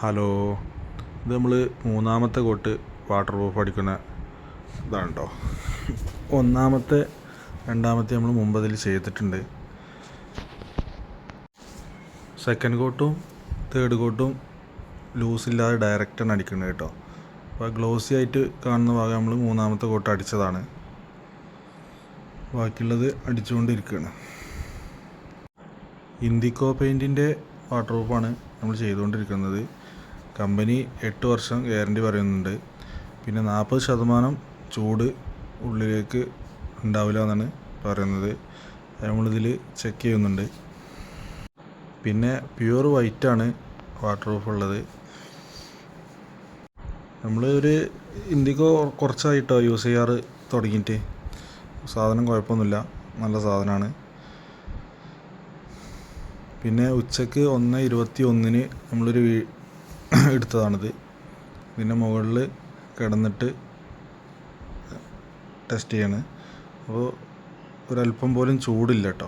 Hello, ഇത് നമ്മൾ മൂന്നാമത്തെ കോട്ട് വാട്ടർ പ്രൂഫ് അടിക്കുന്ന ഇതാണ് കേട്ടോ. ഒന്നാമത്തെ രണ്ടാമത്തെ നമ്മൾ മുമ്പതിൽ ചെയ്തിട്ടുണ്ട്. സെക്കൻഡ് കോട്ടും തേർഡ് കോട്ടും ലൂസില്ലാതെ ഡയറക്റ്റാണ് അടിക്കുന്നത് കേട്ടോ. അപ്പോൾ ഗ്ലോസി ആയിട്ട് കാണുന്ന ഭാഗം നമ്മൾ മൂന്നാമത്തെ കോട്ട് അടിച്ചതാണ്. ബാക്കിയുള്ളത് അടിച്ചുകൊണ്ടിരിക്കുകയാണ്. ഇൻഡിക്കോ പെയിൻറ്റിൻ്റെ വാട്ടർ പ്രൂഫാണ് നമ്മൾ ചെയ്തുകൊണ്ടിരിക്കുന്നത്. കമ്പനി 8 വർഷം ഗ്യാരണ്ടി പറയുന്നുണ്ട്. പിന്നെ 40% ചൂട് ഉള്ളിലേക്ക് ഉണ്ടാവില്ല എന്നാണ് പറയുന്നത്. നമ്മളിതിൽ ചെക്ക് ചെയ്യുന്നുണ്ട്. പിന്നെ പ്യുവർ വൈറ്റാണ് വാട്ടർ പ്രൂഫ് ഉള്ളത്. നമ്മൾ ഒരു ഇൻഡിക്കോ കുറച്ചായിട്ടോ യൂസ് ചെയ്യാറ് തുടങ്ങിയിട്ട്. സാധനം കുഴപ്പമൊന്നുമില്ല, നല്ല സാധനമാണ്. പിന്നെ ഉച്ചക്ക് 1:21 നമ്മളൊരു എടുത്തതാണിത്. ഇതിൻ്റെ മുകളിൽ കിടന്നിട്ട് ടെസ്റ്റ് ചെയ്യാണ്. അപ്പോൾ ഒരല്പം പോലും ചൂടില്ല കേട്ടോ.